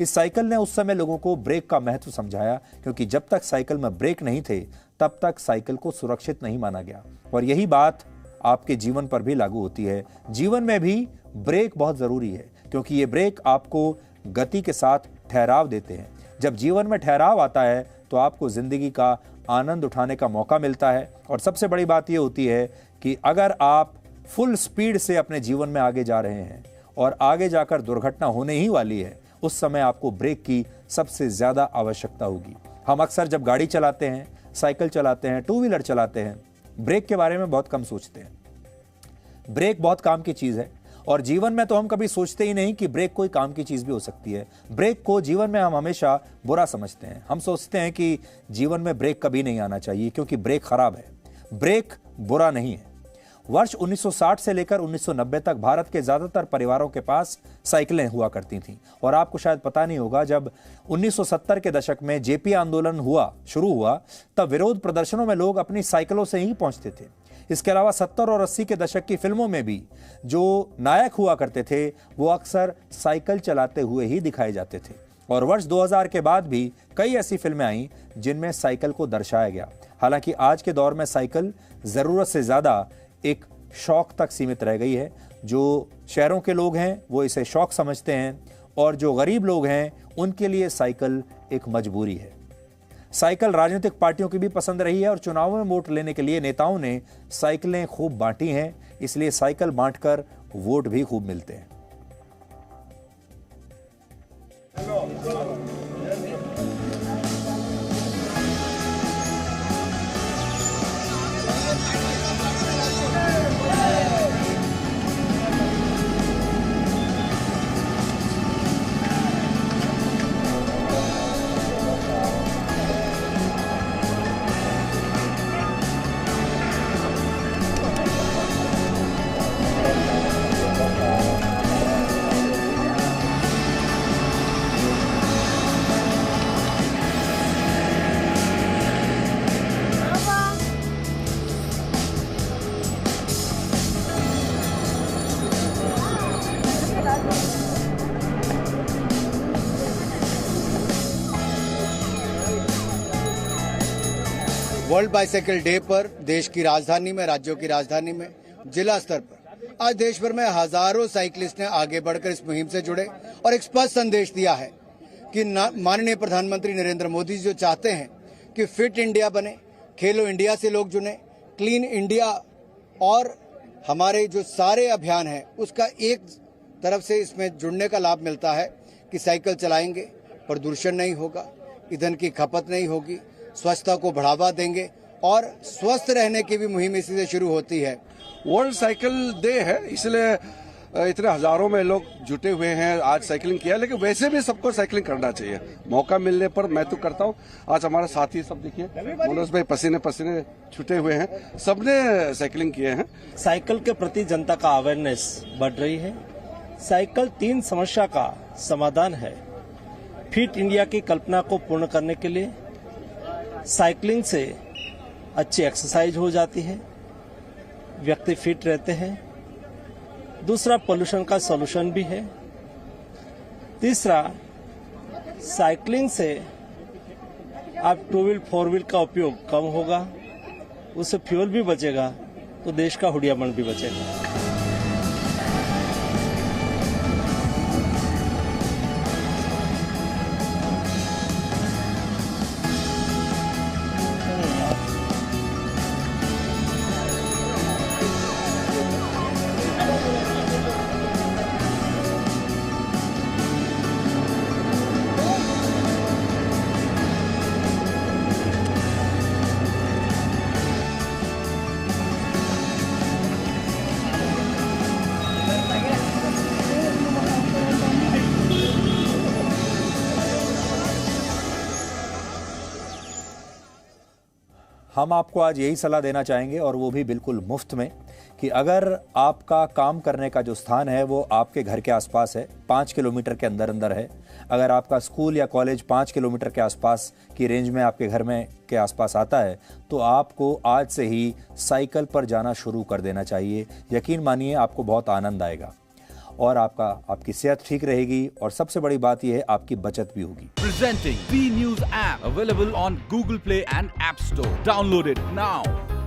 इस साइकिल ने उस समय लोगों को ब्रेक का महत्व समझाया, क्योंकि जब तक साइकिल में ब्रेक नहीं थे तब तक साइकिल को सुरक्षित नहीं माना गया। और यही बात आपके जीवन पर भी लागू होती है। जीवन में भी ब्रेक बहुत जरूरी है, क्योंकि ये ब्रेक आपको गति के साथ ठहराव देते हैं। जब जीवन में ठहराव आता है तो आपको जिंदगी का आनंद उठाने का मौका मिलता है। और सबसे बड़ी बात यह होती है कि अगर आप फुल स्पीड से अपने जीवन में आगे जा रहे हैं और आगे जाकर दुर्घटना होने ही वाली है, उस समय आपको ब्रेक की सबसे ज्यादा आवश्यकता होगी। हम अक्सर जब गाड़ी चलाते हैं, साइकिल चलाते हैं, टू व्हीलर चलाते हैं, ब्रेक के बारे में बहुत कम सोचते हैं। ब्रेक बहुत काम की चीज है और जीवन में तो हम कभी सोचते ही नहीं कि ब्रेक कोई काम की चीज भी हो सकती है। ब्रेक को जीवन में हम हमेशा बुरा समझते हैं। हम सोचते हैं कि जीवन में ब्रेक कभी नहीं आना चाहिए क्योंकि ब्रेक खराब है। ब्रेक बुरा नहीं है। वर्ष 1960 से लेकर 1990 तक भारत के ज्यादातर परिवारों के पास साइकिलें हुआ करती थीं। और आपको शायद पता नहीं होगा, जब 1970 के दशक में जेपी आंदोलन शुरू हुआ तब विरोध प्रदर्शनों में लोग अपनी साइकिलों से ही पहुंचते थे। इसके अलावा 70 और 80 के दशक की फिल्मों में भी जो नायक हुआ करते थे वो अक्सर साइकिल चलाते हुए ही दिखाए जाते थे। और वर्ष 2000 के बाद भी कई ऐसी फिल्में आईं जिनमें साइकिल को दर्शाया गया। हालांकि आज के दौर में साइकिल जरूरत से ज्यादा एक शौक तक सीमित रह गई है। जो शहरों के लोग हैं वो इसे शौक समझते हैं और जो गरीब लोग हैं उनके लिए साइकिल एक मजबूरी है। साइकिल राजनीतिक पार्टियों की भी पसंद रही है और चुनावों में वोट लेने के लिए नेताओं ने साइकिलें खूब बांटी हैं, इसलिए साइकिल बांटकर वोट भी खूब मिलते हैं। वर्ल्ड बाइसाइकिल डे पर देश की राजधानी में, राज्यों की राजधानी में, जिला स्तर पर आज देश भर में हजारों साइकिलिस्ट ने आगे बढ़कर इस मुहिम से जुड़े और एक स्पष्ट संदेश दिया है कि माननीय प्रधानमंत्री नरेंद्र मोदी जी जो चाहते हैं कि फिट इंडिया बने, खेलो इंडिया से लोग जुड़े, क्लीन इंडिया और हमारे जो सारे अभियान हैं उसका एक तरफ से इसमें जुड़ने का लाभ मिलता है कि साइकिल चलाएंगे, प्रदूषण नहीं होगा, ईंधन की खपत नहीं होगी, स्वच्छता को बढ़ावा देंगे और स्वस्थ रहने की भी मुहिम इसी से शुरू होती है। वर्ल्ड साइकिल डे है, इसलिए इतने हजारों में लोग जुटे हुए हैं, आज साइकिलिंग किया। लेकिन वैसे भी सबको साइकिलिंग करना चाहिए, मौका मिलने पर मैं तो करता हूँ। आज हमारा साथी सब देखिए, मनोज भाई पसीने पसीने छूटे हुए हैं, सबने साइकिलिंग किए हैं। साइकिल के प्रति जनता का अवेयरनेस बढ़ रही है। साइकिल 3 समस्या का समाधान है। फिट इंडिया की कल्पना को पूर्ण करने के लिए साइकिलिंग से अच्छी एक्सरसाइज हो जाती है, व्यक्ति फिट रहते हैं। दूसरा, पोल्यूशन का सॉल्यूशन भी है। तीसरा, साइकिलिंग से आप 2 व्हील 4 व्हील का उपयोग कम होगा, उससे फ्यूल भी बचेगा, तो देश का हुडियापन भी बचेगा। हम आपको आज यही सलाह देना चाहेंगे और वो भी बिल्कुल मुफ्त में, कि अगर आपका काम करने का जो स्थान है वो आपके घर के आसपास है, 5 किलोमीटर के अंदर अंदर है, अगर आपका स्कूल या कॉलेज 5 किलोमीटर के आसपास की रेंज में आपके घर में के आसपास आता है, तो आपको आज से ही साइकिल पर जाना शुरू कर देना चाहिए। यकीन मानिए आपको बहुत आनंद आएगा। और आपकी सेहत ठीक रहेगी और सबसे बड़ी बात यह है आपकी बचत भी होगी। Presenting V News app available on Google Play and App Store. Download it now.